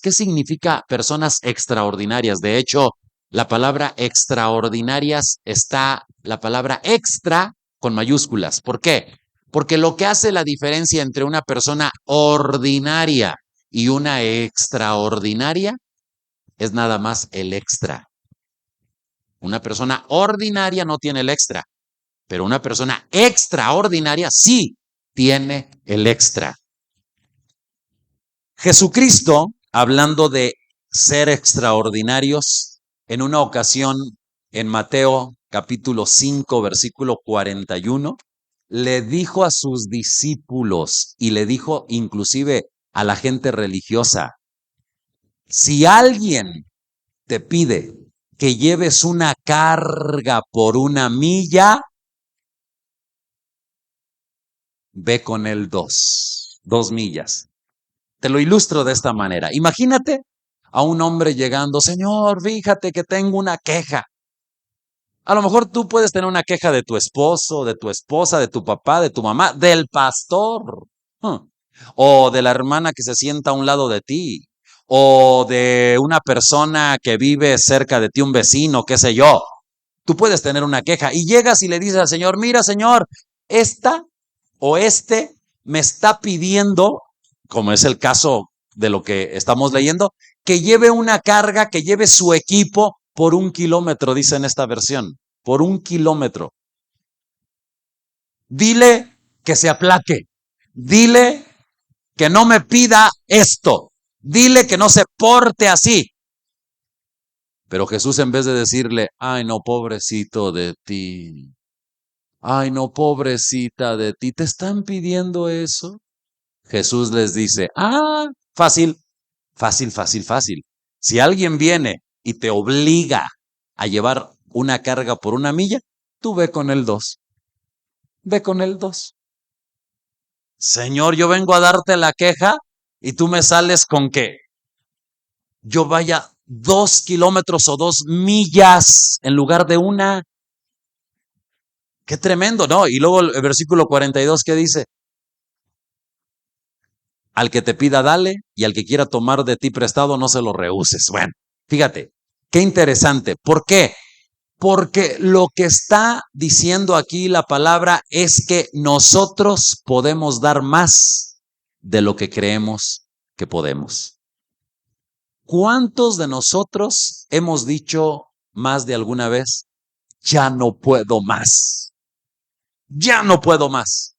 ¿qué significa personas extraordinarias? De hecho, la palabra extraordinarias está la palabra extra con mayúsculas. ¿Por qué? Porque lo que hace la diferencia entre una persona ordinaria y una extraordinaria es nada más el extra. Una persona ordinaria no tiene el extra, pero una persona extraordinaria sí tiene el extra. Jesucristo, hablando de ser extraordinarios, en una ocasión en Mateo capítulo 5, versículo 41, le dijo a sus discípulos y le dijo inclusive a la gente religiosa, si alguien te pide que lleves una carga por 1 milla, ve con él 2 millas. Te lo ilustro de esta manera. Imagínate a un hombre llegando, Señor, fíjate que tengo una queja. A lo mejor tú puedes tener una queja de tu esposo, de tu esposa, de tu papá, de tu mamá, del pastor, o de la hermana que se sienta a un lado de ti, o de una persona que vive cerca de ti, un vecino, qué sé yo. Tú puedes tener una queja y llegas y le dices al Señor, mira, Señor, esta o este me está pidiendo, como es el caso de lo que estamos leyendo, que lleve una carga, que lleve su equipo por 1 kilómetro, dice en esta versión, por 1 kilómetro. Dile que se aplaque, dile que no me pida esto, dile que no se porte así. Pero Jesús, en vez de decirle, ay no, pobrecito de ti, ay no, pobrecita de ti, ¿te están pidiendo eso? Jesús les dice, fácil, fácil, fácil, fácil. Si alguien viene y te obliga a llevar una carga por 1 milla, tú ve con el 2. Ve con el 2. Señor, yo vengo a darte la queja y tú me sales con que yo vaya 2 kilómetros o 2 millas en lugar de 1. Qué tremendo, ¿no? Y luego el versículo 42, ¿qué dice? Al que te pida, dale, y al que quiera tomar de ti prestado, no se lo rehuses. Bueno, fíjate, qué interesante. ¿Por qué? Porque lo que está diciendo aquí la palabra es que nosotros podemos dar más de lo que creemos que podemos. ¿Cuántos de nosotros hemos dicho más de alguna vez, ya no puedo más? Ya no puedo más.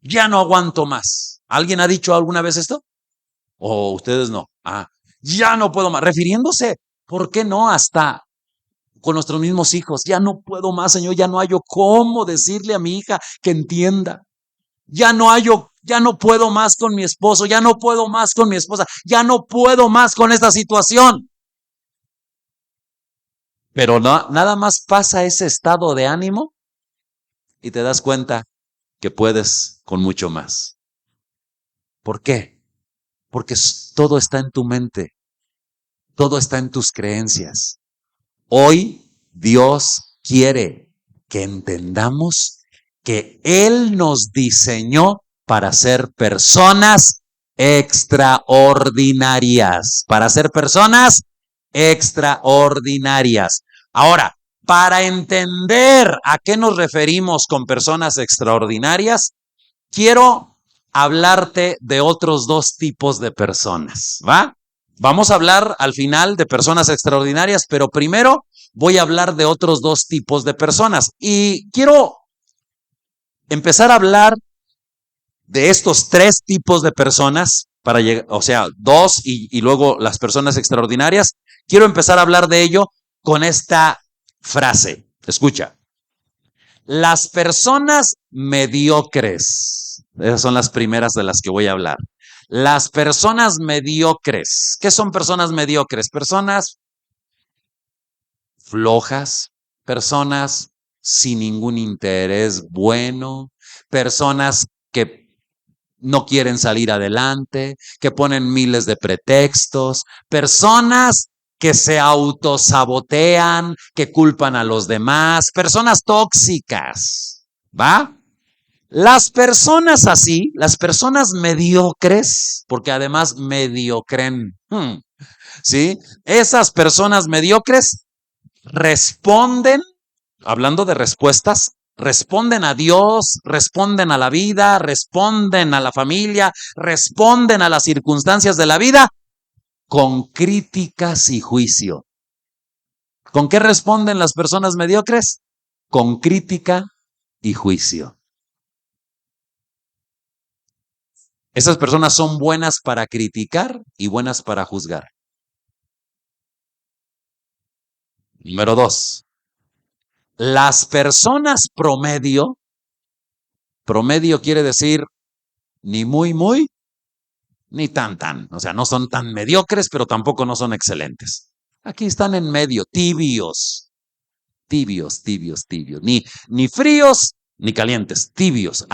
Ya no aguanto más. ¿Alguien ha dicho alguna vez esto? ¿O ustedes no? Ya no puedo más. Refiriéndose, ¿por qué no? Hasta con nuestros mismos hijos. Ya no puedo más, Señor. Ya no hallo cómo decirle a mi hija que entienda. Ya no puedo más con mi esposo. Ya no puedo más con mi esposa. Ya no puedo más con esta situación. Pero no, nada más pasa ese estado de ánimo y te das cuenta que puedes con mucho más. ¿Por qué? Porque todo está en tu mente, todo está en tus creencias. Hoy Dios quiere que entendamos que Él nos diseñó para ser personas extraordinarias, para ser personas extraordinarias. Ahora, para entender a qué nos referimos con personas extraordinarias, quiero hablarte de otros 2 tipos de personas, ¿va? Vamos a hablar al final de personas extraordinarias, pero primero voy a hablar de otros 2 tipos de personas. Y quiero empezar a hablar de estos 3 tipos de personas, para llegar, o sea, 2 y luego las personas extraordinarias. Quiero empezar a hablar de ello con esta frase. Escucha. Las personas mediocres, esas son las primeras de las que voy a hablar. Las personas mediocres. ¿Qué son personas mediocres? Personas flojas, personas sin ningún interés bueno, personas que no quieren salir adelante, que ponen miles de pretextos, personas que se autosabotean, que culpan a los demás, personas tóxicas, ¿va? Las personas así, las personas mediocres, porque además mediocren, ¿sí? Esas personas mediocres responden, hablando de respuestas, responden a Dios, responden a la vida, responden a la familia, responden a las circunstancias de la vida con críticas y juicio. ¿Con qué responden las personas mediocres? Con crítica y juicio. Esas personas son buenas para criticar y buenas para juzgar. Número 2. Las personas promedio quiere decir ni muy, ni tan. O sea, no son tan mediocres, pero tampoco no son excelentes. Aquí están en medio, tibios. Ni fríos, ni calientes, tibios.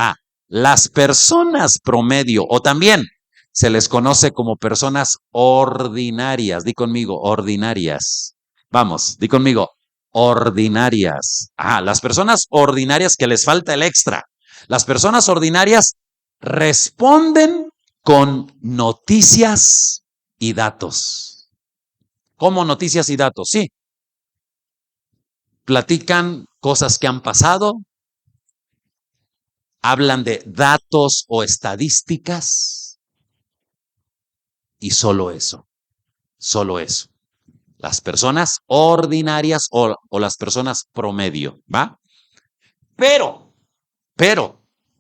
Las personas promedio, o también se les conoce como personas ordinarias. Di conmigo, ordinarias. Vamos, di conmigo, ordinarias. Las personas ordinarias que les falta el extra. Las personas ordinarias responden con noticias y datos. ¿Cómo noticias y datos? Sí. Platican cosas que han pasado, hablan de datos o estadísticas y solo eso. Las personas ordinarias o las personas promedio, ¿va? Pero,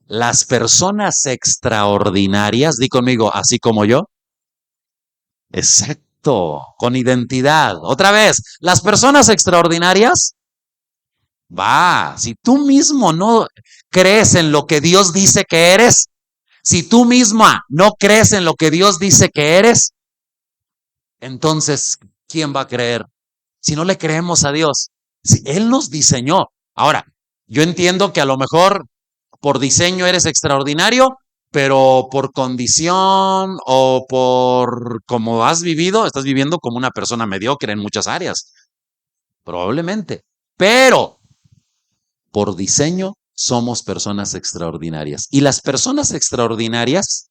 las personas extraordinarias, di conmigo, así como yo, exacto, con identidad. Otra vez, las personas extraordinarias, si tú mismo no crees en lo que Dios dice que eres, si tú misma no crees en lo que Dios dice que eres, entonces, ¿quién va a creer? Si no le creemos a Dios, si Él nos diseñó. Ahora, yo entiendo que a lo mejor por diseño eres extraordinario, pero por condición o por cómo has vivido, estás viviendo como una persona mediocre en muchas áreas. Probablemente. Pero por diseño somos personas extraordinarias. Y las personas extraordinarias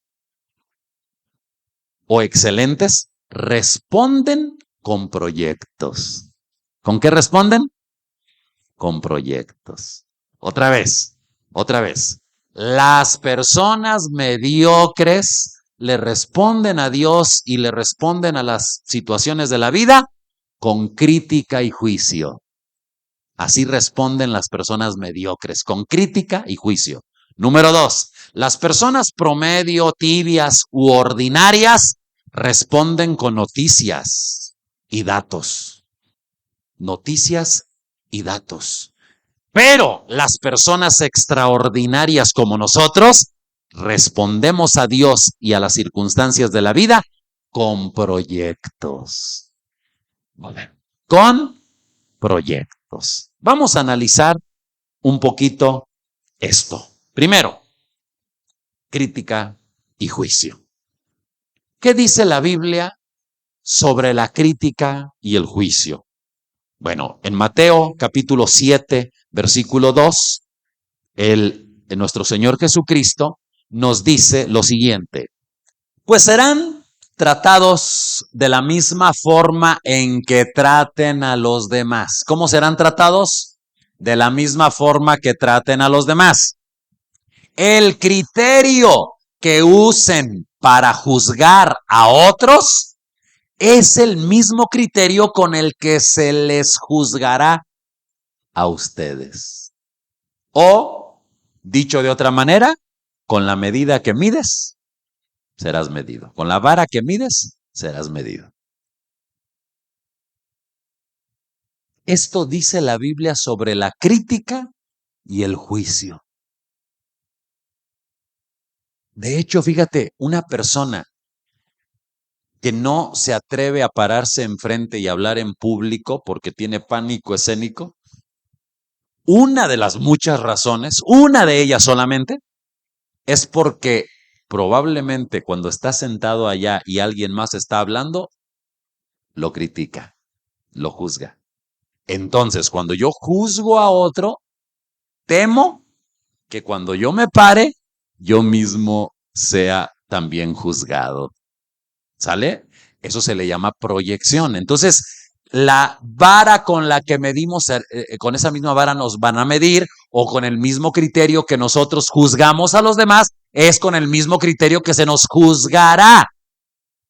o excelentes responden con proyectos. ¿Con qué responden? Con proyectos. Otra vez. Las personas mediocres le responden a Dios y le responden a las situaciones de la vida con crítica y juicio. Así responden las personas mediocres, con crítica y juicio. Número 2, las personas promedio, tibias u ordinarias responden con noticias y datos. Noticias y datos. Pero las personas extraordinarias como nosotros respondemos a Dios y a las circunstancias de la vida con proyectos. Con proyectos. Vamos a analizar un poquito esto. Primero, crítica y juicio. ¿Qué dice la Biblia sobre la crítica y el juicio? Bueno, en Mateo capítulo 7, versículo 2, nuestro Señor Jesucristo nos dice lo siguiente: pues serán tratados de la misma forma en que traten a los demás. ¿Cómo serán tratados? De la misma forma que traten a los demás. El criterio que usen para juzgar a otros es el mismo criterio con el que se les juzgará a ustedes. O, dicho de otra manera, con la medida que mides, serás medido. Con la vara que mides, serás medido. Esto dice la Biblia sobre la crítica y el juicio. De hecho, fíjate, una persona que no se atreve a pararse enfrente y hablar en público porque tiene pánico escénico, una de las muchas razones, una de ellas solamente, es porque probablemente cuando está sentado allá y alguien más está hablando, lo critica, lo juzga. Entonces, cuando yo juzgo a otro, temo que cuando yo me pare, yo mismo sea también juzgado. ¿Sale? Eso se le llama proyección. Entonces, la vara con la que medimos, con esa misma vara nos van a medir, o con el mismo criterio que nosotros juzgamos a los demás, es con el mismo criterio que se nos juzgará.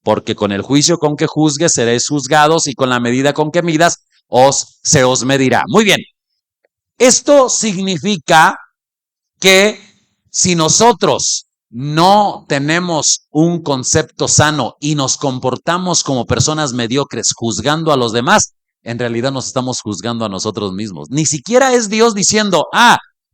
Porque con el juicio con que juzgues seréis juzgados, y con la medida con que midas se os medirá. Muy bien. Esto significa que si nosotros no tenemos un concepto sano y nos comportamos como personas mediocres juzgando a los demás, en realidad nos estamos juzgando a nosotros mismos. Ni siquiera es Dios diciendo,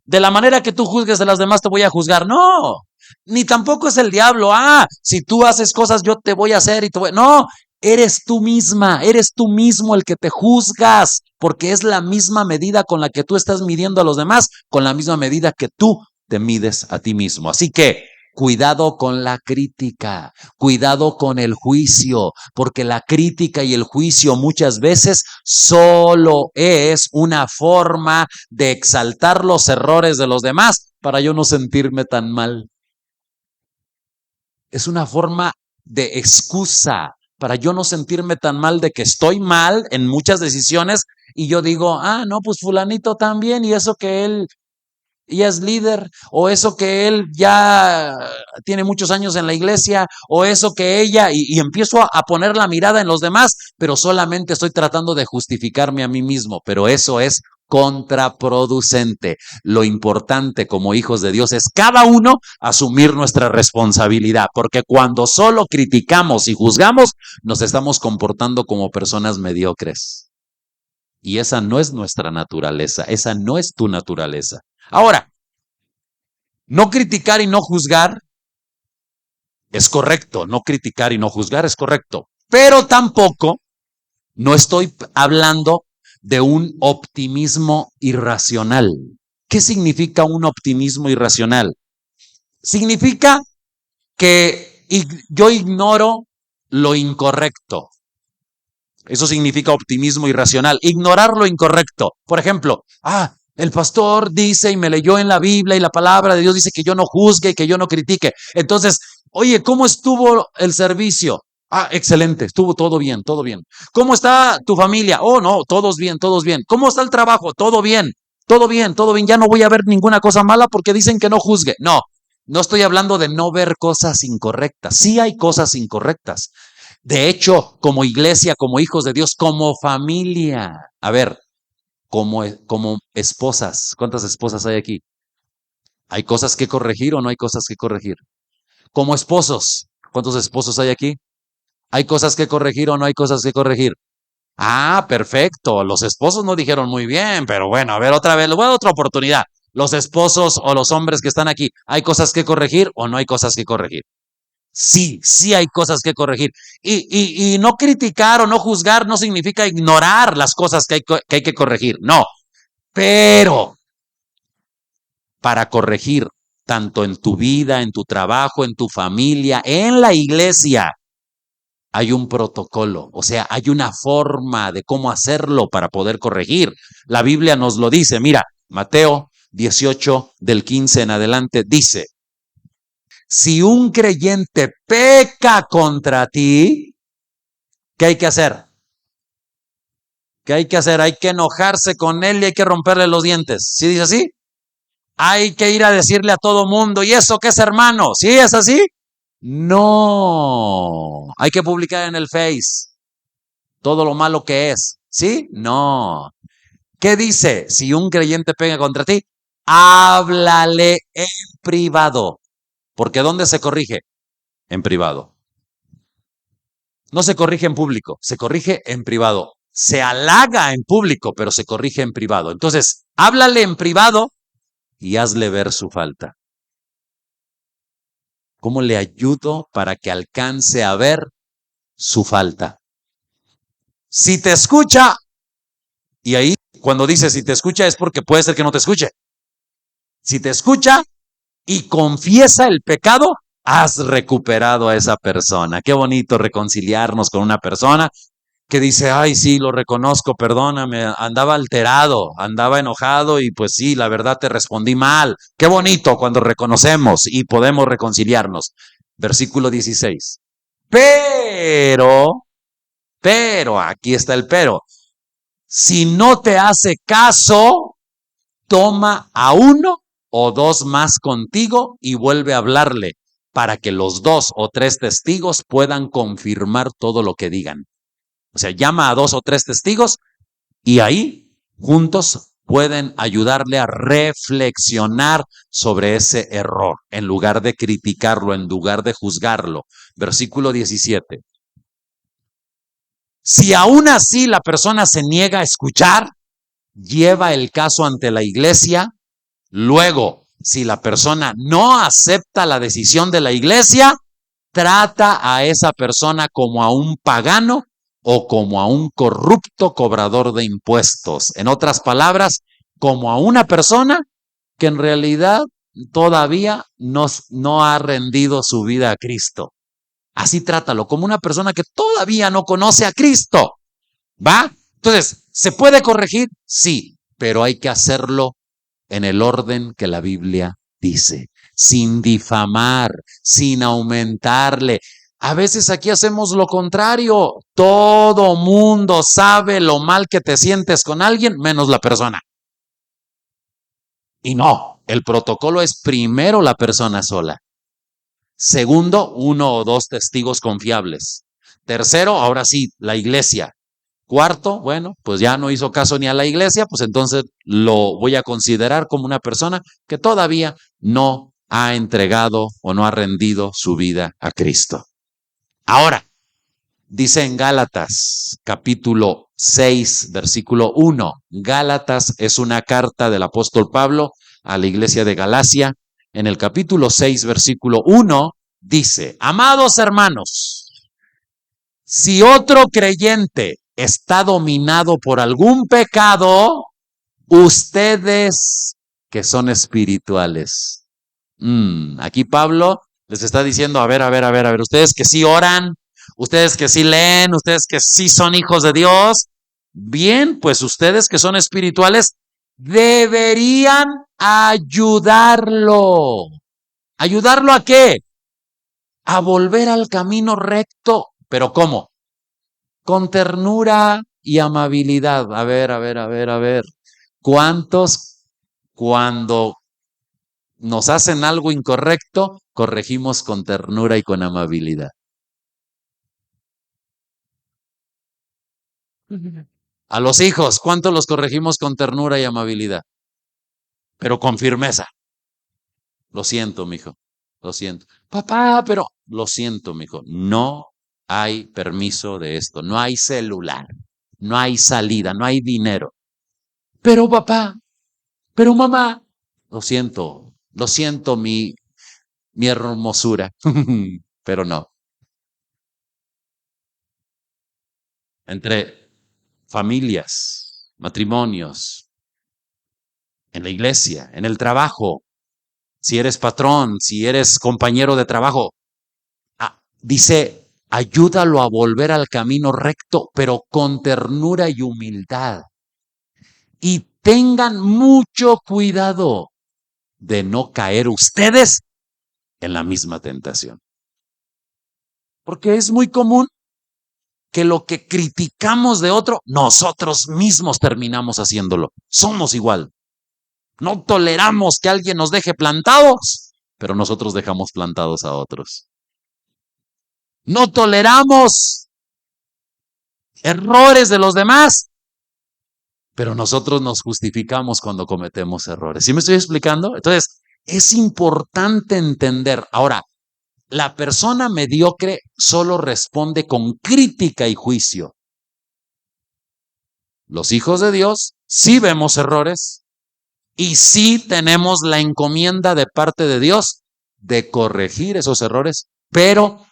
de la manera que tú juzgues a las demás te voy a juzgar. No, ni tampoco es el diablo, si tú haces cosas yo te voy a hacer y te voy. No, eres tú misma, eres tú mismo el que te juzgas, porque es la misma medida con la que tú estás midiendo a los demás, con la misma medida que tú te mides a ti mismo. Así que cuidado con la crítica, cuidado con el juicio, porque la crítica y el juicio muchas veces solo es una forma de exaltar los errores de los demás para yo no sentirme tan mal. Es una forma de excusa para yo no sentirme tan mal de que estoy mal en muchas decisiones y yo digo, no, pues fulanito también, y eso que él ya es líder, o eso que él ya tiene muchos años en la iglesia, o eso que ella, y empiezo a poner la mirada en los demás, pero solamente estoy tratando de justificarme a mí mismo, pero eso es contraproducente. Lo importante como hijos de Dios es cada uno asumir nuestra responsabilidad, porque cuando solo criticamos y juzgamos, nos estamos comportando como personas mediocres. Y esa no es nuestra naturaleza, esa no es tu naturaleza. Ahora, no criticar y no juzgar es correcto, no criticar y no juzgar es correcto, pero tampoco no estoy hablando de un optimismo irracional. ¿Qué significa un optimismo irracional? Significa que yo ignoro lo incorrecto. Eso significa optimismo irracional, ignorar lo incorrecto. Por ejemplo, el pastor dice y me leyó en la Biblia y la palabra de Dios dice que yo no juzgue y que yo no critique. Entonces, oye, ¿cómo estuvo el servicio? Excelente, estuvo todo bien, todo bien. ¿Cómo está tu familia? Oh, no, todos bien, todos bien. ¿Cómo está el trabajo? Todo bien, todo bien, todo bien. Ya no voy a ver ninguna cosa mala porque dicen que no juzgue. No, no estoy hablando de no ver cosas incorrectas. Sí hay cosas incorrectas. De hecho, como iglesia, como hijos de Dios, como familia. A ver, como esposas. ¿Cuántas esposas hay aquí? ¿Hay cosas que corregir o no hay cosas que corregir? Como esposos. ¿Cuántos esposos hay aquí? ¿Hay cosas que corregir o no hay cosas que corregir? Perfecto. Los esposos no dijeron muy bien, pero bueno, a ver otra vez, le voy a dar otra oportunidad. Los esposos o los hombres que están aquí, ¿hay cosas que corregir o no hay cosas que corregir? Sí, sí hay cosas que corregir. Y no criticar o no juzgar no significa ignorar las cosas que hay que corregir. No, pero para corregir tanto en tu vida, en tu trabajo, en tu familia, en la iglesia, hay un protocolo, o sea, hay una forma de cómo hacerlo para poder corregir. La Biblia nos lo dice, mira, Mateo 18 del 15 en adelante dice, si un creyente peca contra ti, ¿qué hay que hacer? ¿Qué hay que hacer? Hay que enojarse con él y hay que romperle los dientes. ¿Sí dice así? Hay que ir a decirle a todo mundo, ¿y eso qué es, hermano? ¿Sí es así? No. Hay que publicar en el Face todo lo malo que es. ¿Sí? No. ¿Qué dice? Si un creyente pega contra ti, háblale en privado. Porque ¿dónde se corrige? En privado. No se corrige en público, se corrige en privado. Se halaga en público, pero se corrige en privado. Entonces, háblale en privado y hazle ver su falta. ¿Cómo le ayudo para que alcance a ver su falta? Si te escucha, y ahí cuando dice si te escucha es porque puede ser que no te escuche. Si te escucha y confiesa el pecado, has recuperado a esa persona. Qué bonito reconciliarnos con una persona que dice, ay, sí, lo reconozco, perdóname, andaba alterado, andaba enojado y pues sí, la verdad te respondí mal. Qué bonito cuando reconocemos y podemos reconciliarnos. Versículo 16. Pero, aquí está el pero. Si no te hace caso, toma a uno o dos más contigo y vuelve a hablarle para que los 2 o 3 testigos puedan confirmar todo lo que digan. O sea, llama a 2 o 3 testigos y ahí juntos pueden ayudarle a reflexionar sobre ese error en lugar de criticarlo, en lugar de juzgarlo. Versículo 17. Si aún así la persona se niega a escuchar, lleva el caso ante la iglesia. Luego, si la persona no acepta la decisión de la iglesia, trata a esa persona como a un pagano o como a un corrupto cobrador de impuestos. En otras palabras, como a una persona que en realidad todavía no ha rendido su vida a Cristo. Así trátalo, como una persona que todavía no conoce a Cristo. ¿Va? Entonces, ¿se puede corregir? Sí, pero hay que hacerlo en el orden que la Biblia dice, sin difamar, sin aumentarle. A veces aquí hacemos lo contrario. Todo mundo sabe lo mal que te sientes con alguien, menos la persona. Y no, el protocolo es primero la persona sola. Segundo, 1 o 2 testigos confiables. Tercero, ahora sí, la iglesia. Cuarto, bueno, pues ya no hizo caso ni a la iglesia, pues entonces lo voy a considerar como una persona que todavía no ha entregado o no ha rendido su vida a Cristo. Ahora, dice en Gálatas, capítulo 6, versículo 1. Gálatas es una carta del apóstol Pablo a la iglesia de Galacia. En el capítulo 6, versículo 1, dice, amados hermanos, si otro creyente está dominado por algún pecado, ustedes que son espirituales. Aquí Pablo les está diciendo, a ver, ustedes que sí oran, ustedes que sí leen, ustedes que sí son hijos de Dios, bien, pues ustedes que son espirituales deberían ayudarlo. ¿Ayudarlo a qué? A volver al camino recto. ¿Pero cómo? Con ternura y amabilidad. A ver. ¿Cuántos cuando nos hacen algo incorrecto, corregimos con ternura y con amabilidad? A los hijos, ¿cuántos los corregimos con ternura y amabilidad? Pero con firmeza. Lo siento, mijo. Lo siento. Papá, pero lo siento, mijo. No hay permiso de esto. No hay celular. No hay salida. No hay dinero. Pero papá, pero mamá, lo siento mi hermosura, pero no. Entre familias, matrimonios, en la iglesia, en el trabajo, si eres patrón, si eres compañero de trabajo, dice, ayúdalo a volver al camino recto, pero con ternura y humildad. Y tengan mucho cuidado de no caer ustedes en la misma tentación. Porque es muy común que lo que criticamos de otro, nosotros mismos terminamos haciéndolo. Somos igual. No toleramos que alguien nos deje plantados, pero nosotros dejamos plantados a otros. No toleramos errores de los demás, pero nosotros nos justificamos cuando cometemos errores. ¿Sí me estoy explicando? Entonces, es importante entender. Ahora, la persona mediocre solo responde con crítica y juicio. Los hijos de Dios sí vemos errores y sí tenemos la encomienda de parte de Dios de corregir esos errores, pero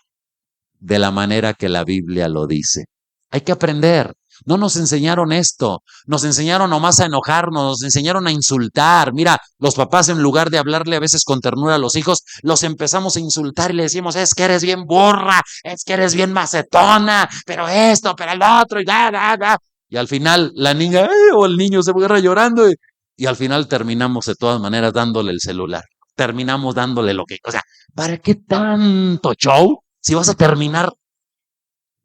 de la manera que la Biblia lo dice. Hay que aprender. No nos enseñaron esto, nos enseñaron nomás a enojarnos, nos enseñaron a insultar. Mira, los papás en lugar de hablarle a veces con ternura a los hijos, los empezamos a insultar y le decimos, es que eres bien burra, es que eres bien macetona, pero esto, pero el otro, y da. Y al final la niña o el niño se agarra llorando y al final terminamos de todas maneras dándole el celular. Terminamos dándole lo que, o sea, ¿para qué tanto show si vas a terminar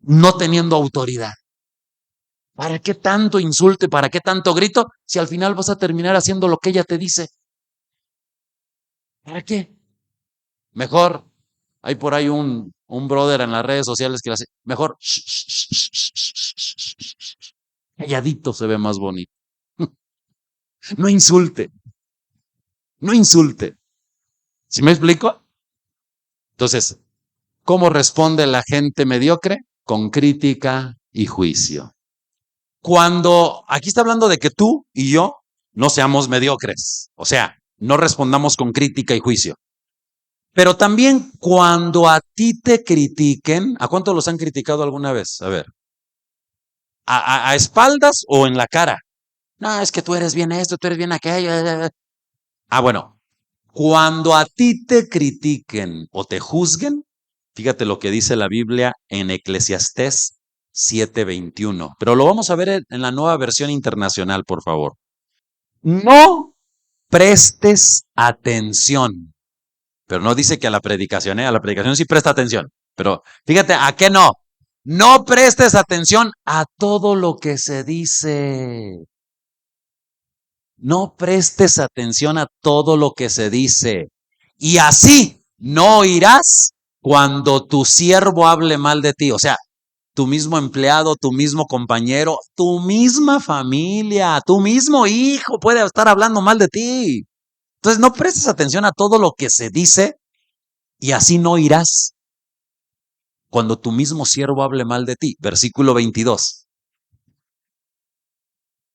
no teniendo autoridad? ¿Para qué tanto insulte? ¿Para qué tanto grito? Si al final vas a terminar haciendo lo que ella te dice. ¿Para qué? Mejor, hay por ahí un brother en las redes sociales que le hace, mejor, calladito se ve más bonito. No insulte, no insulte. ¿Sí me explico? Entonces, ¿cómo responde la gente mediocre? Con crítica y juicio. Cuando aquí está hablando de que tú y yo no seamos mediocres, o sea, no respondamos con crítica y juicio. Pero también cuando a ti te critiquen, ¿a cuántos los han criticado alguna vez? A ver, ¿a espaldas o en la cara? No, es que tú eres bien esto, tú eres bien aquello. Bueno, cuando a ti te critiquen o te juzguen, fíjate lo que dice la Biblia en Eclesiastés 7:21. Pero lo vamos a ver en la nueva versión internacional, por favor. No prestes atención. Pero no dice que a la predicación, a la predicación sí presta atención. Pero fíjate, ¿a qué no? No prestes atención a todo lo que se dice. No prestes atención a todo lo que se dice. Y así no oirás cuando tu siervo hable mal de ti. O sea, tu mismo empleado, tu mismo compañero, tu misma familia, tu mismo hijo puede estar hablando mal de ti. Entonces no prestes atención a todo lo que se dice y así no oirás cuando tu mismo siervo hable mal de ti. Versículo 22.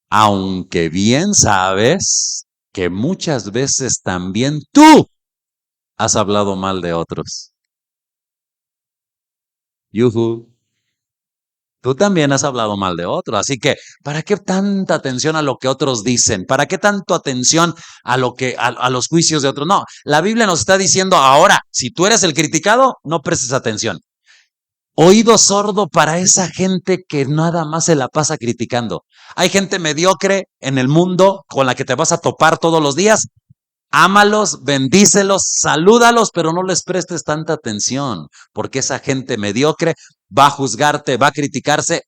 Aunque bien sabes que muchas veces también tú has hablado mal de otros. Yuhu. Tú también has hablado mal de otros, así que ¿para qué tanta atención a lo que otros dicen? ¿Para qué tanto atención a lo que a los juicios de otros? No, la Biblia nos está diciendo ahora, si tú eres el criticado, no prestes atención. Oído sordo para esa gente que nada más se la pasa criticando. Hay gente mediocre en el mundo con la que te vas a topar todos los días. Ámalos, bendícelos, salúdalos, pero no les prestes tanta atención, porque esa gente mediocre va a juzgarte, va a criticarse.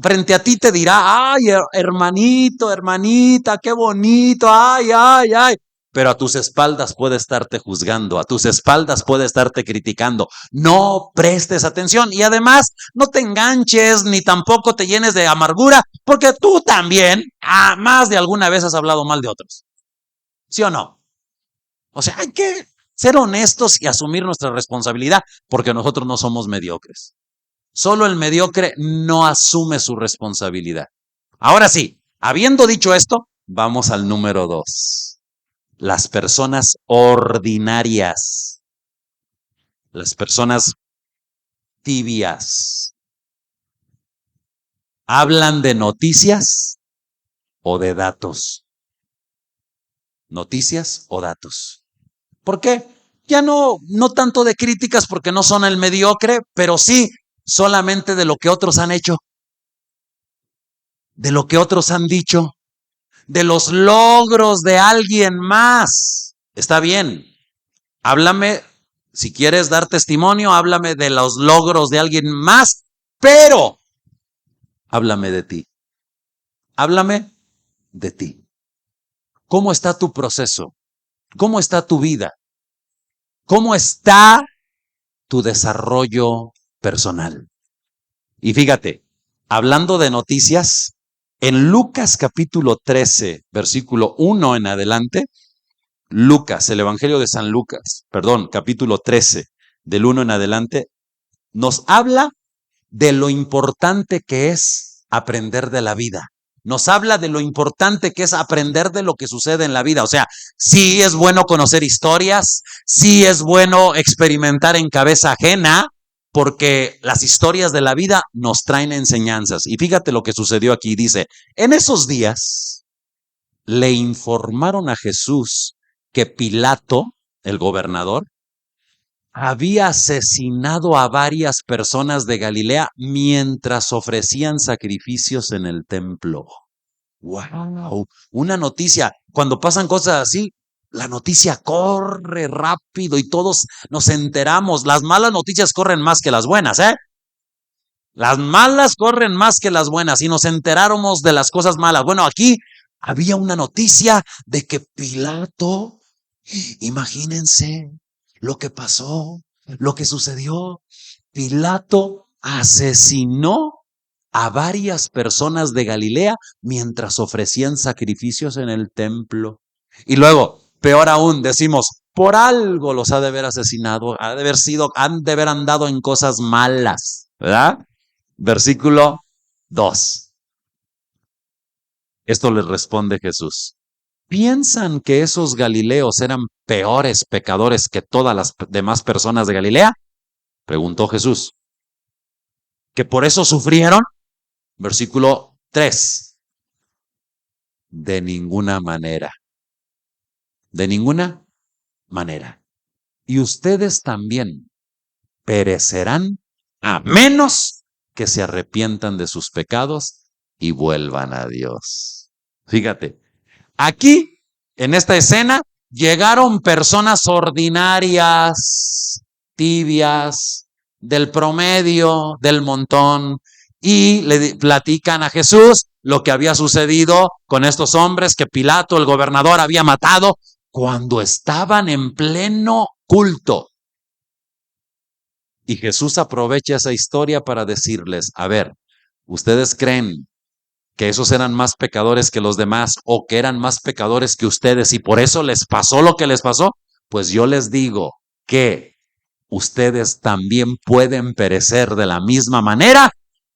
Frente a ti te dirá, ay, hermanito, hermanita, qué bonito, ay. Pero a tus espaldas puede estarte juzgando, a tus espaldas puede estarte criticando. No prestes atención y además no te enganches ni tampoco te llenes de amargura, porque tú también, más de alguna vez has hablado mal de otros. ¿Sí o no? O sea, hay que ser honestos y asumir nuestra responsabilidad, porque nosotros no somos mediocres. Solo el mediocre no asume su responsabilidad. Ahora sí, habiendo dicho esto, vamos al número 2. Las personas ordinarias. Las personas tibias. ¿Hablan de noticias o de datos? ¿Noticias o datos? ¿Por qué? Ya no tanto de críticas porque no son el mediocre, pero sí solamente de lo que otros han hecho, de lo que otros han dicho, de los logros de alguien más. Está bien, háblame, si quieres dar testimonio, háblame de los logros de alguien más, pero háblame de ti. Háblame de ti. ¿Cómo está tu proceso? ¿Cómo está tu vida? ¿Cómo está tu desarrollo personal? Y fíjate, hablando de noticias, en Lucas capítulo 13, versículo 1 en adelante, Lucas, el Evangelio de San Lucas, capítulo 13, del 1 en adelante, nos habla de lo importante que es aprender de la vida. Nos habla de lo importante que es aprender de lo que sucede en la vida. O sea, sí es bueno conocer historias, sí es bueno experimentar en cabeza ajena, porque las historias de la vida nos traen enseñanzas. Y fíjate lo que sucedió aquí. Dice, en esos días le informaron a Jesús que Pilato, el gobernador, había asesinado a varias personas de Galilea mientras ofrecían sacrificios en el templo. ¡Wow! Una noticia. Cuando pasan cosas así, la noticia corre rápido y todos nos enteramos. Las malas noticias corren más que las buenas, ¿eh? Las malas corren más que las buenas y nos enteráramos de las cosas malas. Bueno, aquí había una noticia de que Pilato, imagínense lo que pasó, lo que sucedió. Pilato asesinó a varias personas de Galilea mientras ofrecían sacrificios en el templo. Y luego, peor aún, decimos, por algo los ha de haber asesinado, han de haber andado en cosas malas, ¿verdad? Versículo 2. Esto les responde Jesús. ¿Piensan que esos galileos eran peores pecadores que todas las demás personas de Galilea? Preguntó Jesús. ¿Que por eso sufrieron? Versículo 3. De ninguna manera. De ninguna manera. Y ustedes también perecerán a menos que se arrepientan de sus pecados y vuelvan a Dios. Fíjate, aquí, en esta escena, llegaron personas ordinarias, tibias, del promedio, del montón, y le platican a Jesús lo que había sucedido con estos hombres que Pilato, el gobernador, había matado cuando estaban en pleno culto. Y Jesús aprovecha esa historia para decirles, a ver, ¿ustedes creen que esos eran más pecadores que los demás o que eran más pecadores que ustedes y por eso les pasó lo que les pasó? Pues yo les digo que ustedes también pueden perecer de la misma manera,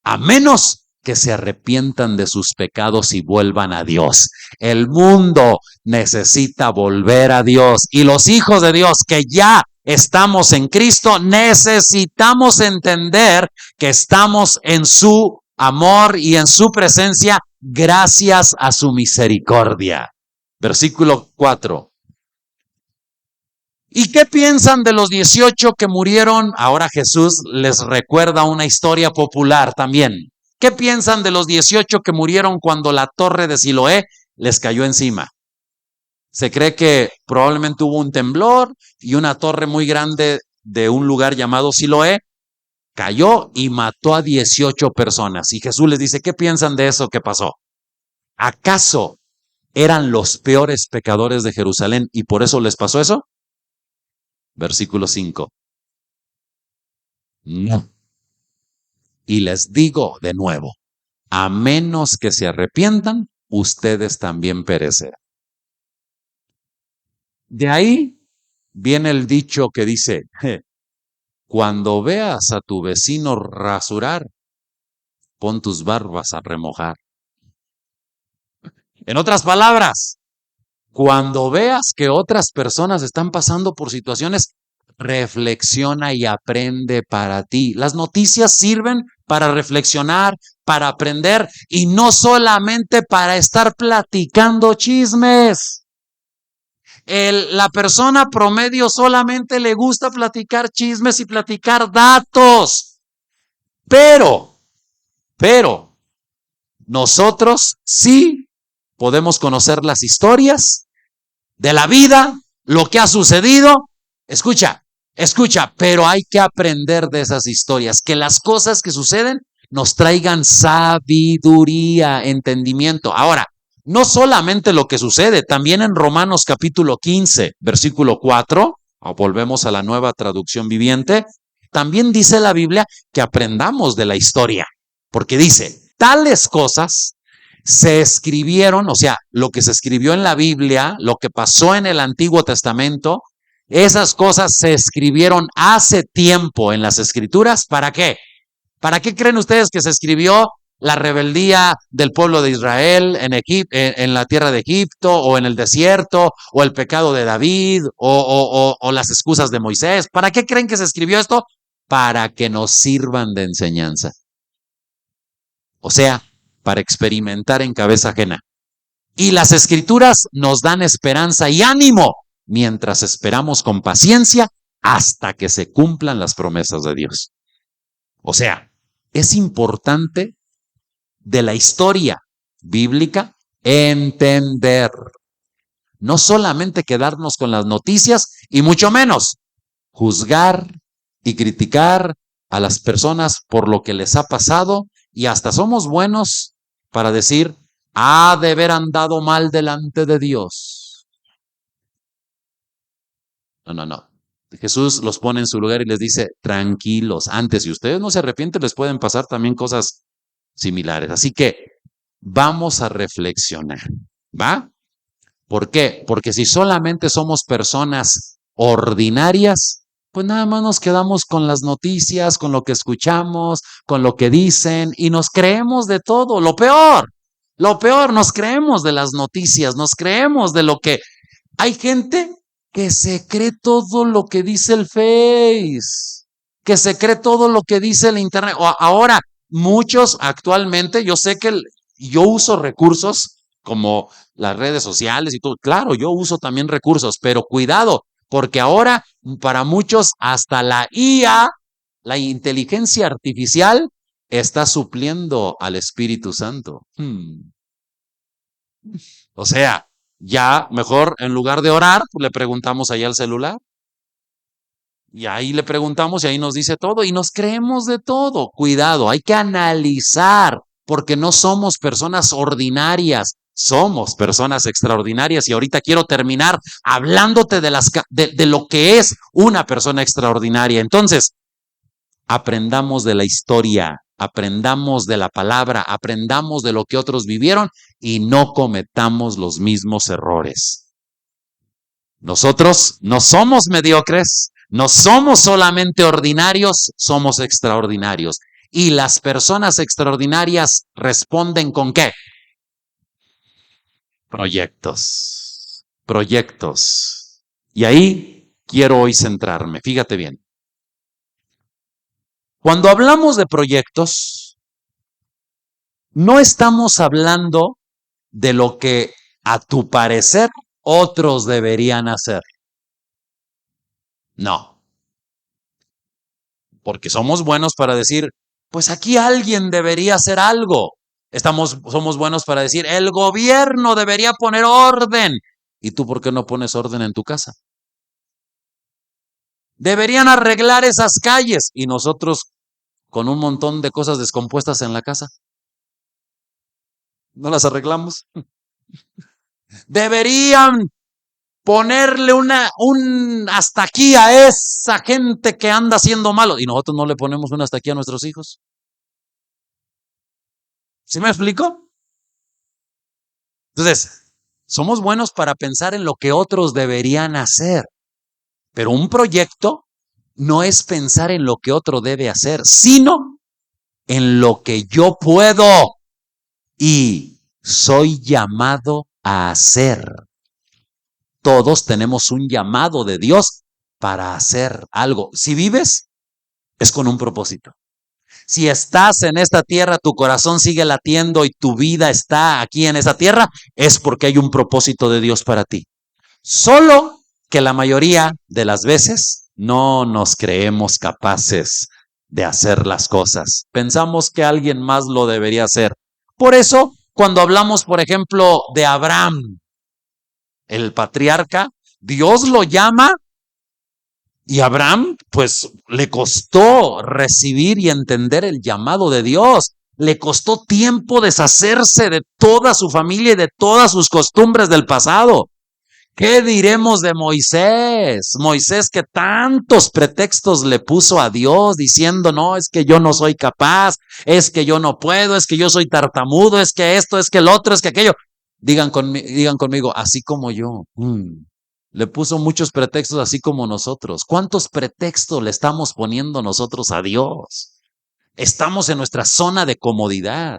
a menos que se arrepientan de sus pecados y vuelvan a Dios. El mundo necesita volver a Dios y los hijos de Dios que ya estamos en Cristo, necesitamos entender que estamos en su amor y en su presencia gracias a su misericordia. Versículo 4. ¿Y qué piensan de los 18 que murieron? Ahora Jesús les recuerda una historia popular también. ¿Qué piensan de los 18 que murieron cuando la torre de Siloé les cayó encima? Se cree que probablemente hubo un temblor y una torre muy grande de un lugar llamado Siloé cayó y mató a 18 personas. Y Jesús les dice, ¿qué piensan de eso que pasó? ¿Acaso eran los peores pecadores de Jerusalén y por eso les pasó eso? Versículo 5. No. Y les digo de nuevo, a menos que se arrepientan, ustedes también perecerán. De ahí viene el dicho que dice, cuando veas a tu vecino rasurar, pon tus barbas a remojar. En otras palabras, cuando veas que otras personas están pasando por situaciones, reflexiona y aprende para ti. Las noticias sirven para reflexionar, para aprender y no solamente para estar platicando chismes. La persona promedio solamente le gusta platicar chismes y platicar datos. Pero, nosotros sí podemos conocer las historias de la vida, lo que ha sucedido. Escucha, pero hay que aprender de esas historias, que las cosas que suceden nos traigan sabiduría, entendimiento. Ahora, no solamente lo que sucede, también en Romanos capítulo 15, versículo 4, volvemos a la Nueva Traducción Viviente, también dice la Biblia que aprendamos de la historia, porque dice, tales cosas se escribieron, o sea, lo que se escribió en la Biblia, lo que pasó en el Antiguo Testamento, esas cosas se escribieron hace tiempo en las Escrituras. ¿Para qué? ¿Para qué creen ustedes que se escribió la rebeldía del pueblo de Israel en la tierra de Egipto o en el desierto o el pecado de David o las excusas de Moisés? ¿Para qué creen que se escribió esto? para que nos sirvan de enseñanza. O sea, para experimentar en cabeza ajena. Y las Escrituras nos dan esperanza y ánimo mientras esperamos con paciencia hasta que se cumplan las promesas de Dios. O sea, es importante de la historia bíblica entender, no solamente quedarnos con las noticias y mucho menos juzgar y criticar a las personas por lo que les ha pasado, y hasta somos buenos para decir, ha de haber andado mal delante de Dios. No. Jesús los pone en su lugar y les dice, tranquilos, antes, si ustedes no se arrepienten, les pueden pasar también cosas similares. Así que vamos a reflexionar, ¿va? ¿Por qué? Porque si solamente somos personas ordinarias, pues nada más nos quedamos con las noticias, con lo que escuchamos, con lo que dicen y nos creemos de todo. Lo peor, nos creemos de las noticias, nos creemos de lo que... Hay gente que se cree todo lo que dice el Face, que se cree todo lo que dice el Internet. Ahora, muchos actualmente, yo sé que yo uso recursos como las redes sociales y todo. Claro, yo uso también recursos, pero cuidado, porque ahora para muchos hasta la IA, la inteligencia artificial, está supliendo al Espíritu Santo. O sea, ya mejor en lugar de orar, pues le preguntamos ahí al celular. Y ahí le preguntamos y ahí nos dice todo y nos creemos de todo. Cuidado, hay que analizar porque no somos personas ordinarias, somos personas extraordinarias. Y ahorita quiero terminar hablándote de lo que es una persona extraordinaria. Entonces, aprendamos de la historia, aprendamos de la palabra, aprendamos de lo que otros vivieron y no cometamos los mismos errores. Nosotros no somos mediocres, no somos solamente ordinarios, somos extraordinarios. Y las personas extraordinarias responden ¿con qué? Proyectos. Y ahí quiero hoy centrarme, fíjate bien. Cuando hablamos de proyectos, no estamos hablando de lo que a tu parecer otros deberían hacer. No. Porque somos buenos para decir, pues aquí alguien debería hacer algo. Somos buenos para decir, el gobierno debería poner orden. ¿Y tú por qué no pones orden en tu casa? Deberían arreglar esas calles. Y nosotros con un montón de cosas descompuestas en la casa. ¿No las arreglamos? Deberían ponerle un hasta aquí a esa gente que anda haciendo malo. Y nosotros no le ponemos un hasta aquí a nuestros hijos. ¿Sí me explico? Entonces, somos buenos para pensar en lo que otros deberían hacer. Pero un proyecto no es pensar en lo que otro debe hacer, sino en lo que yo puedo y soy llamado a hacer. Todos tenemos un llamado de Dios para hacer algo. Si vives, es con un propósito. Si estás en esta tierra, tu corazón sigue latiendo y tu vida está aquí en esa tierra, es porque hay un propósito de Dios para ti. Solo que la mayoría de las veces no nos creemos capaces de hacer las cosas. Pensamos que alguien más lo debería hacer. Por eso, cuando hablamos, por ejemplo, de Abraham, el patriarca, Dios lo llama y Abraham, pues le costó recibir y entender el llamado de Dios. Le costó tiempo deshacerse de toda su familia y de todas sus costumbres del pasado. ¿Qué diremos de Moisés? Moisés que tantos pretextos le puso a Dios diciendo, no, es que yo no soy capaz, es que yo no puedo, es que yo soy tartamudo, es que esto, es que el otro, es que aquello. Digan conmigo, así como yo. Le puso muchos pretextos así como nosotros. ¿Cuántos pretextos le estamos poniendo nosotros a Dios? Estamos en nuestra zona de comodidad.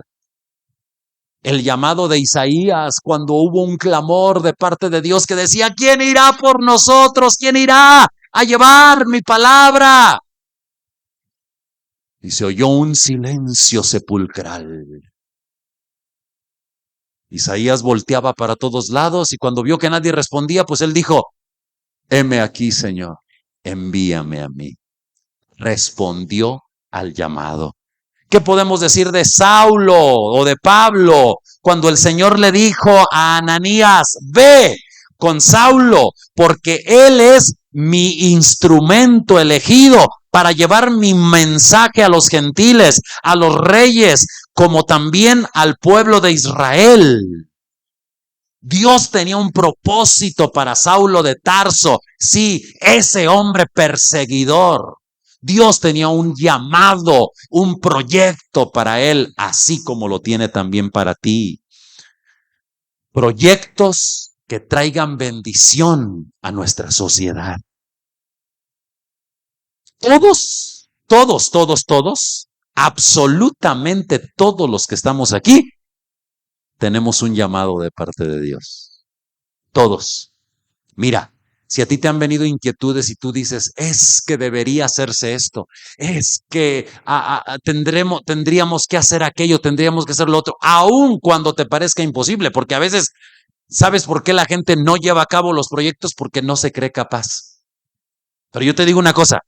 El llamado de Isaías cuando hubo un clamor de parte de Dios que decía, ¿quién irá por nosotros? ¿Quién irá a llevar mi palabra? y se oyó un silencio sepulcral. Isaías volteaba para todos lados y cuando vio que nadie respondía, pues él dijo, heme aquí, Señor, envíame a mí. Respondió al llamado. ¿Qué podemos decir de Saulo o de Pablo cuando el Señor le dijo a Ananías, ve con Saulo, porque él es mi instrumento elegido para llevar mi mensaje a los gentiles, a los reyes, como también al pueblo de Israel? Dios tenía un propósito para Saulo de Tarso, sí, ese hombre perseguidor. Dios tenía un llamado, un proyecto para él, así como lo tiene también para ti. Proyectos que traigan bendición a nuestra sociedad. Todos, absolutamente todos los que estamos aquí, tenemos un llamado de parte de Dios. Todos. Mira, si a ti te han venido inquietudes y tú dices, es que debería hacerse esto, es que tendríamos que hacer aquello, tendríamos que hacer lo otro, aun cuando te parezca imposible, porque a veces, ¿sabes por qué la gente no lleva a cabo los proyectos? Porque no se cree capaz. Pero yo te digo una cosa,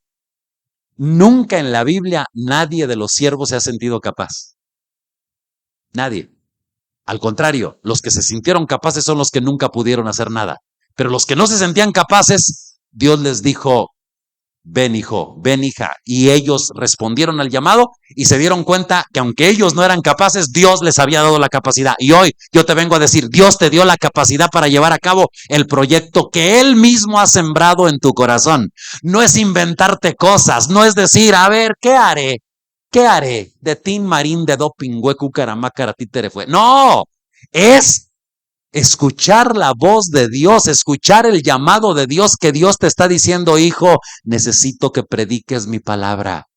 nunca en la Biblia nadie de los siervos se ha sentido capaz. Nadie. Al contrario, los que se sintieron capaces son los que nunca pudieron hacer nada. Pero los que no se sentían capaces, Dios les dijo, ven hijo, ven hija. Y ellos respondieron al llamado y se dieron cuenta que aunque ellos no eran capaces, Dios les había dado la capacidad. Y hoy yo te vengo a decir, Dios te dio la capacidad para llevar a cabo el proyecto que Él mismo ha sembrado en tu corazón. No es inventarte cosas, no es decir, a ver, ¿qué haré? ¿Qué haré? De tin marín, de doping, huecu, caramácara, títere fue. No, es escuchar la voz de Dios, escuchar el llamado de Dios, que Dios te está diciendo, hijo, necesito que prediques mi palabra.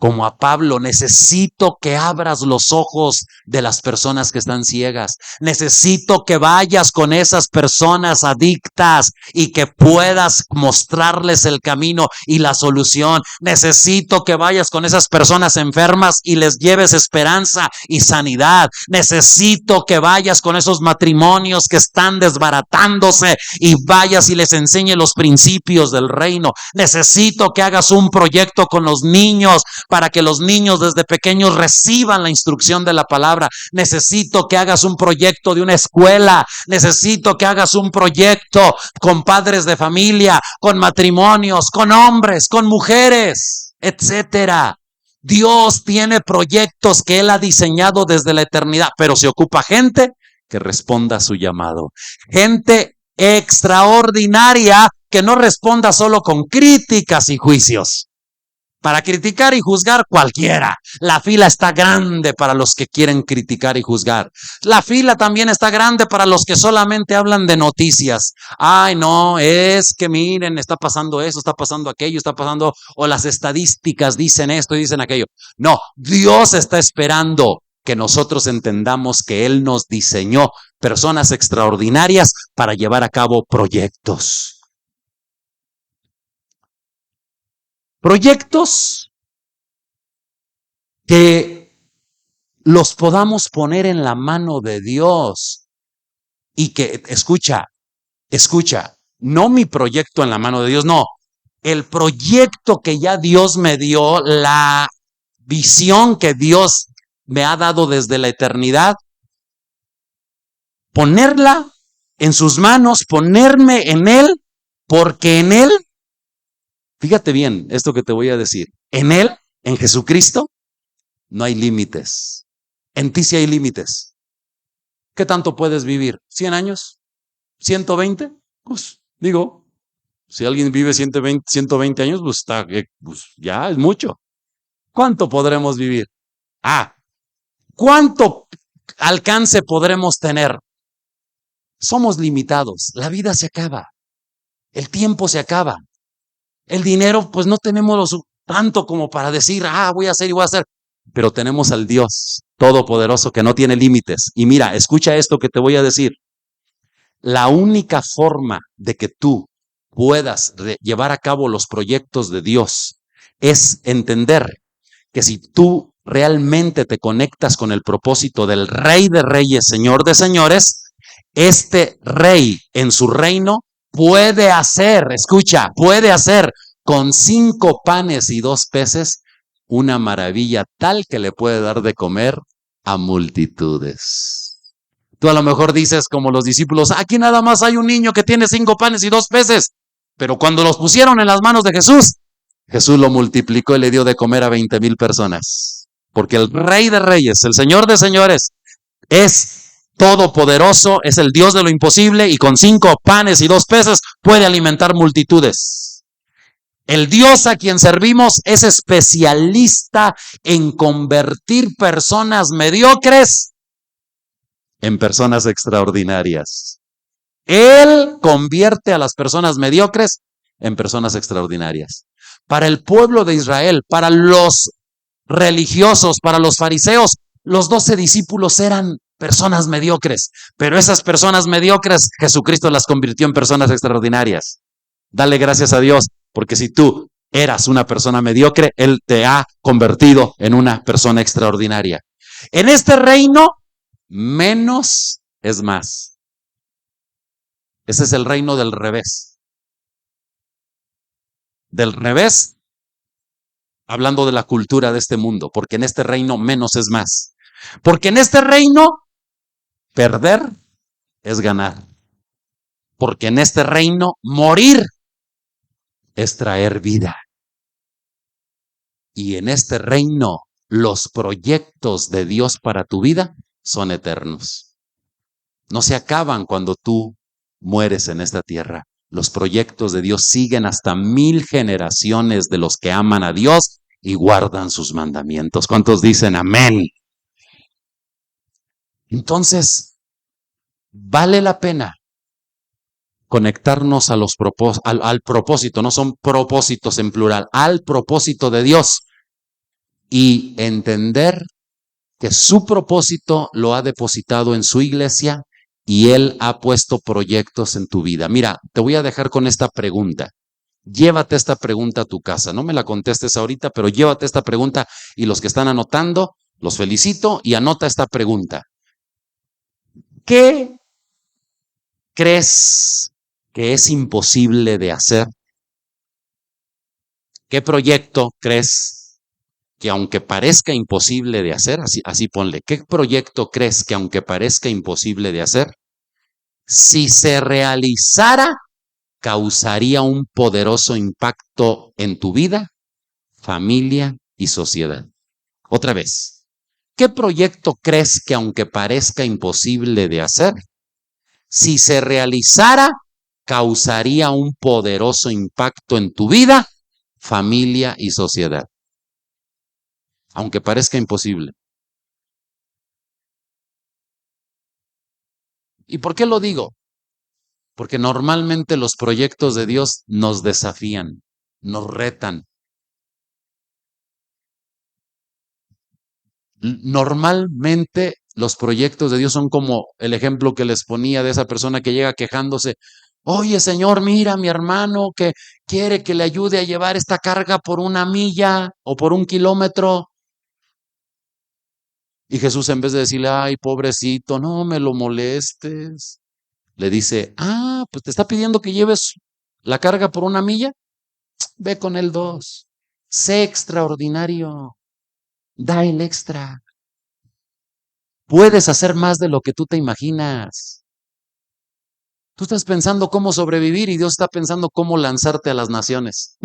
Como a Pablo, necesito que abras los ojos de las personas que están ciegas. Necesito que vayas con esas personas adictas y que puedas mostrarles el camino y la solución. Necesito que vayas con esas personas enfermas y les lleves esperanza y sanidad. Necesito que vayas con esos matrimonios que están desbaratándose y vayas y les enseñes los principios del reino. Necesito que hagas un proyecto con los niños para que los niños desde pequeños reciban la instrucción de la palabra. Necesito que hagas un proyecto de una escuela. Necesito que hagas un proyecto con padres de familia, con matrimonios, con hombres, con mujeres, etcétera. Dios tiene proyectos que Él ha diseñado desde la eternidad, pero se ocupa gente que responda a su llamado. Gente extraordinaria que no responda solo con críticas y juicios. Para criticar y juzgar cualquiera. La fila está grande para los que quieren criticar y juzgar. La fila también está grande para los que solamente hablan de noticias. Ay, no, es que miren, está pasando eso, está pasando aquello, está pasando, o las estadísticas dicen esto y dicen aquello. No, Dios está esperando que nosotros entendamos que Él nos diseñó personas extraordinarias para llevar a cabo proyectos. Proyectos que los podamos poner en la mano de Dios y que, escucha, no mi proyecto en la mano de Dios, no, el proyecto que ya Dios me dio, la visión que Dios me ha dado desde la eternidad, ponerla en sus manos, ponerme en Él, porque en Él, fíjate bien esto que te voy a decir, en Él, en Jesucristo, no hay límites. En ti sí hay límites. ¿Qué tanto puedes vivir? ¿100 años? ¿120? Pues digo, si alguien vive 120 años, pues, pues ya es mucho. ¿Cuánto podremos vivir? ¿Cuánto alcance podremos tener? Somos limitados. La vida se acaba. El tiempo se acaba. El dinero, pues no tenemos tanto como para decir, voy a hacer y voy a hacer. Pero tenemos al Dios Todopoderoso que no tiene límites. Y mira, escucha esto que te voy a decir. La única forma de que tú puedas llevar a cabo los proyectos de Dios es entender que si tú realmente te conectas con el propósito del Rey de Reyes, Señor de Señores, este Rey en su reino puede hacer, escucha, puede hacer con 5 panes y 2 peces una maravilla tal que le puede dar de comer a multitudes. Tú a lo mejor dices como los discípulos, aquí nada más hay un niño que tiene 5 panes y 2 peces, pero cuando los pusieron en las manos de Jesús, Jesús lo multiplicó y le dio de comer a 20,000 personas. Porque el Rey de Reyes, el Señor de Señores, es todopoderoso, es el Dios de lo imposible y con 5 panes y 2 peces puede alimentar multitudes. El Dios a quien servimos es especialista en convertir personas mediocres en personas extraordinarias. Él convierte a las personas mediocres en personas extraordinarias. Para el pueblo de Israel, para los religiosos, para los fariseos, los 12 discípulos eran personas mediocres, pero esas personas mediocres Jesucristo las convirtió en personas extraordinarias. Dale gracias a Dios, porque si tú eras una persona mediocre, Él te ha convertido en una persona extraordinaria. En este reino, menos es más. Ese es el reino del revés. Del revés, hablando de la cultura de este mundo, porque en este reino menos es más. Porque en este reino, perder es ganar. Porque en este reino, morir es traer vida. Y en este reino, los proyectos de Dios para tu vida son eternos. No se acaban cuando tú mueres en esta tierra. Los proyectos de Dios siguen hasta 1000 generaciones de los que aman a Dios y guardan sus mandamientos. ¿Cuántos dicen amén? Entonces, vale la pena conectarnos a los al propósito, no son propósitos en plural, al propósito de Dios y entender que su propósito lo ha depositado en su iglesia y Él ha puesto proyectos en tu vida. Mira, te voy a dejar con esta pregunta. Llévate esta pregunta a tu casa. No me la contestes ahorita, pero llévate esta pregunta y los que están anotando, los felicito y anota esta pregunta. ¿Qué crees que es imposible de hacer? ¿Qué proyecto crees que aunque parezca imposible de hacer, así ponle, ¿qué proyecto crees que aunque parezca imposible de hacer, si se realizara, causaría un poderoso impacto en tu vida, familia y sociedad? Otra vez, ¿qué proyecto crees que aunque parezca imposible de hacer, si se realizara, causaría un poderoso impacto en tu vida, familia y sociedad? Aunque parezca imposible. ¿Y por qué lo digo? Porque normalmente los proyectos de Dios nos desafían, nos retan. Normalmente los proyectos de Dios son como el ejemplo que les ponía de esa persona que llega quejándose. Oye, Señor, mira, mi hermano que quiere que le ayude a llevar esta carga por 1 milla o por 1 kilómetro. Y Jesús, en vez de decirle, ay, pobrecito, no me lo molestes, le dice, pues te está pidiendo que lleves la carga por 1 milla. Ve con el 2. Sé extraordinario. Da el extra. Puedes hacer más de lo que tú te imaginas. Tú estás pensando cómo sobrevivir y Dios está pensando cómo lanzarte a las naciones.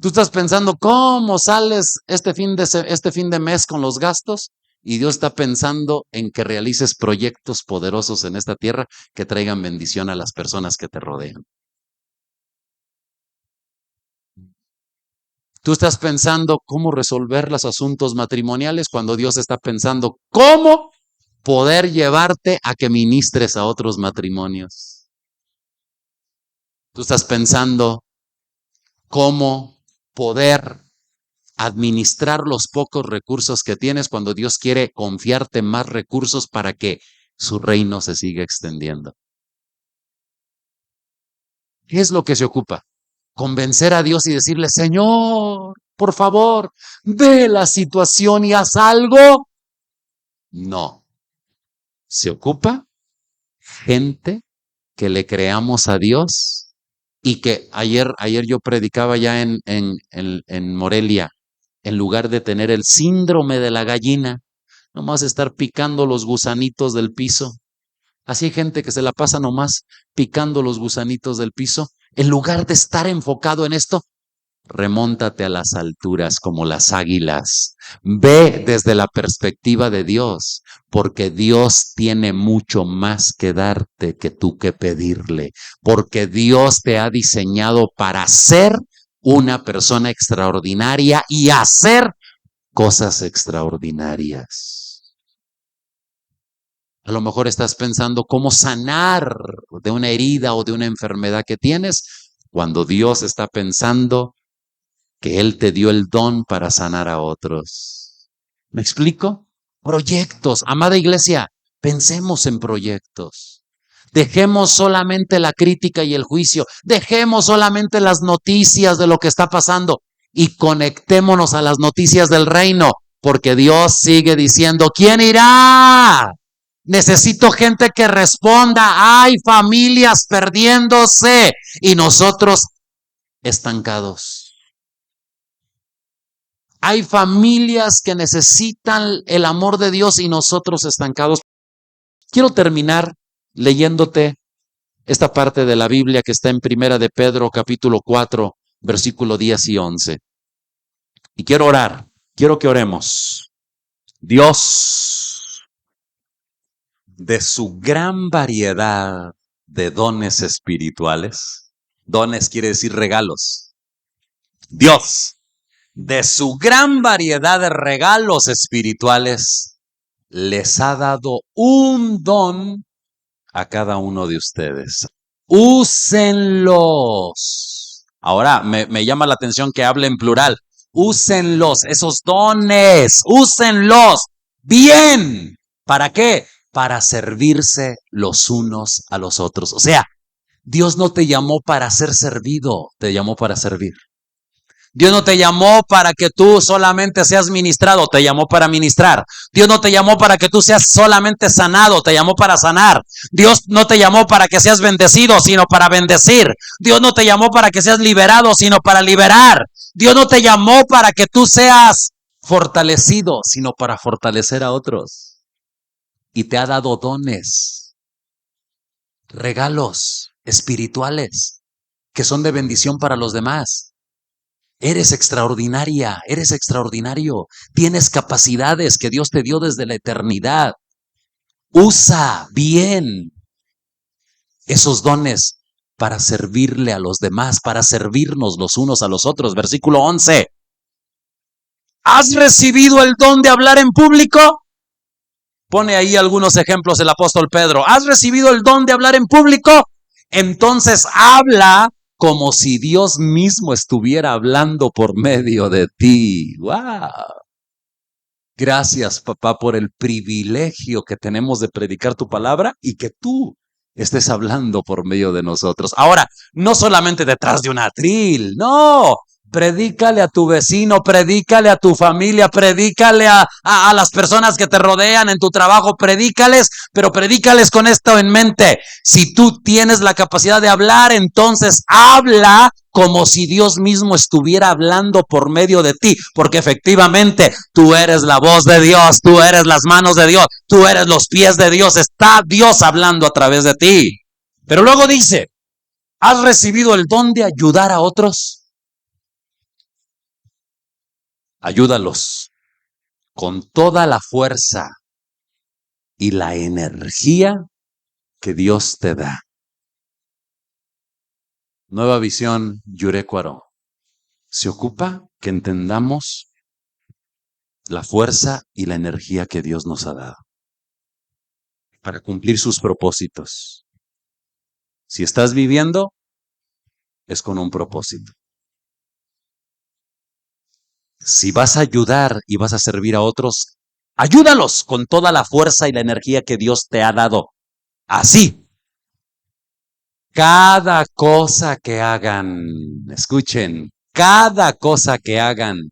Tú estás pensando cómo sales este fin de mes con los gastos y Dios está pensando en que realices proyectos poderosos en esta tierra que traigan bendición a las personas que te rodean. Tú estás pensando cómo resolver los asuntos matrimoniales cuando Dios está pensando cómo poder llevarte a que ministres a otros matrimonios. Tú estás pensando cómo poder administrar los pocos recursos que tienes cuando Dios quiere confiarte más recursos para que su reino se siga extendiendo. ¿Qué es lo que se ocupa? Convencer a Dios y decirle, Señor, por favor, ve la situación y haz algo. No. Se ocupa gente que le creamos a Dios y que ayer yo predicaba ya en Morelia, en lugar de tener el síndrome de la gallina, nomás estar picando los gusanitos del piso. Así hay gente que se la pasa nomás picando los gusanitos del piso. En lugar de estar enfocado en esto, remóntate a las alturas como las águilas. Ve desde la perspectiva de Dios, porque Dios tiene mucho más que darte que tú que pedirle, porque Dios te ha diseñado para ser una persona extraordinaria y hacer cosas extraordinarias. A lo mejor estás pensando cómo sanar de una herida o de una enfermedad que tienes, cuando Dios está pensando que Él te dio el don para sanar a otros. ¿Me explico? Proyectos. Amada iglesia, pensemos en proyectos. Dejemos solamente la crítica y el juicio. Dejemos solamente las noticias de lo que está pasando y conectémonos a las noticias del reino, porque Dios sigue diciendo, ¿quién irá? Necesito gente que responda. Hay familias perdiéndose y nosotros estancados. Hay familias que necesitan el amor de Dios y nosotros estancados. Quiero terminar leyéndote esta parte de la Biblia que está en Primera de Pedro, capítulo 4, versículo 10 y 11. Y quiero orar, quiero que oremos. Dios, de su gran variedad de dones espirituales, dones quiere decir regalos. Dios, de su gran variedad de regalos espirituales, les ha dado un don a cada uno de ustedes. Úsenlos. Ahora, me llama la atención que hable en plural. Úsenlos, esos dones, úsenlos bien. ¿Para qué? Para servirse los unos a los otros. O sea, Dios no te llamó para ser servido, te llamó para servir. Dios no te llamó para que tú solamente seas ministrado, te llamó para ministrar. Dios no te llamó para que tú seas solamente sanado, te llamó para sanar. Dios no te llamó para que seas bendecido, sino para bendecir. Dios no te llamó para que seas liberado, sino para liberar. Dios no te llamó para que tú seas fortalecido, sino para fortalecer a otros. Y te ha dado dones, regalos espirituales que son de bendición para los demás. Eres extraordinaria, eres extraordinario. Tienes capacidades que Dios te dio desde la eternidad. Usa bien esos dones para servirle a los demás, para servirnos los unos a los otros. Versículo 11. ¿Has recibido el don de hablar en público? Pone ahí algunos ejemplos el apóstol Pedro. ¿Has recibido el don de hablar en público? Entonces habla como si Dios mismo estuviera hablando por medio de ti. ¡Wow! Gracias, papá, por el privilegio que tenemos de predicar tu palabra y que tú estés hablando por medio de nosotros. Ahora, no solamente detrás de un atril, no. Predícale a tu vecino, predícale a tu familia, predícale a las personas que te rodean en tu trabajo, predícales, pero predícales con esto en mente. Si tú tienes la capacidad de hablar, entonces habla como si Dios mismo estuviera hablando por medio de ti, porque efectivamente tú eres la voz de Dios, tú eres las manos de Dios, tú eres los pies de Dios, está Dios hablando a través de ti. Pero luego dice, ¿has recibido el don de ayudar a otros? Ayúdalos con toda la fuerza y la energía que Dios te da. Nueva Visión Yurecuaro se ocupa que entendamos la fuerza y la energía que Dios nos ha dado para cumplir sus propósitos. Si estás viviendo, es con un propósito. Si vas a ayudar y vas a servir a otros, ayúdalos con toda la fuerza y la energía que Dios te ha dado. Así, cada cosa que hagan, escuchen, cada cosa que hagan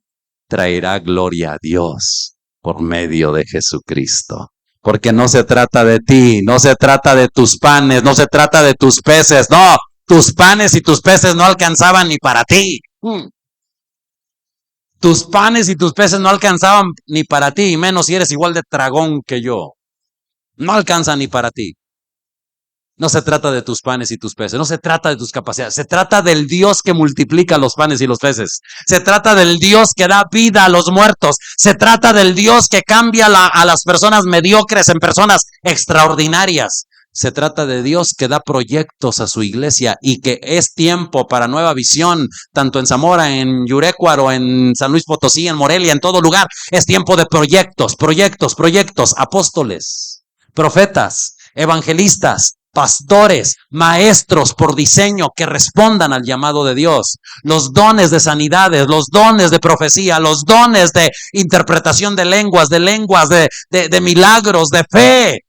traerá gloria a Dios por medio de Jesucristo. Porque no se trata de ti, no se trata de tus panes, no se trata de tus peces, no, tus panes y tus peces no alcanzaban ni para ti. Tus panes y tus peces no alcanzaban ni para ti, y menos si eres igual de tragón que yo. No alcanza ni para ti. No se trata de tus panes y tus peces, no se trata de tus capacidades, se trata del Dios que multiplica los panes y los peces, se trata del Dios que da vida a los muertos, se trata del Dios que cambia a las personas mediocres en personas extraordinarias, se trata de Dios que da proyectos a su iglesia y que es tiempo para nueva visión, tanto en Zamora, en Yurecuaro, en San Luis Potosí, en Morelia, en todo lugar. Es tiempo de proyectos, apóstoles, profetas, evangelistas, pastores, maestros por diseño que respondan al llamado de Dios, los dones de sanidades, los dones de profecía, los dones de interpretación de lenguas, de milagros, de fe,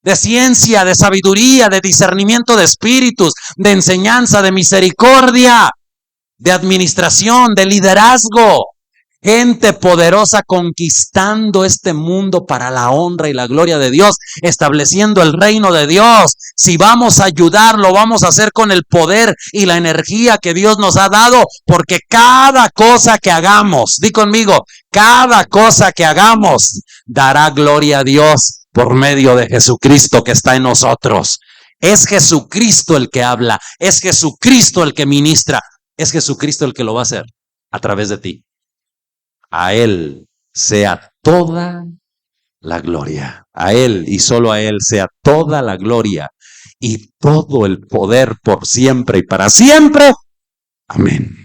de ciencia, de sabiduría, de discernimiento de espíritus, de enseñanza, de misericordia, de administración, de liderazgo. Gente poderosa conquistando este mundo para la honra y la gloria de Dios, estableciendo el reino de Dios. Si vamos a ayudar, lo vamos a hacer con el poder y la energía que Dios nos ha dado, porque cada cosa que hagamos, di conmigo, cada cosa que hagamos dará gloria a Dios por medio de Jesucristo que está en nosotros. Es Jesucristo el que habla, es Jesucristo el que ministra, es Jesucristo el que lo va a hacer a través de ti. A Él sea toda la gloria. A Él y solo a Él sea toda la gloria y todo el poder por siempre y para siempre. Amén.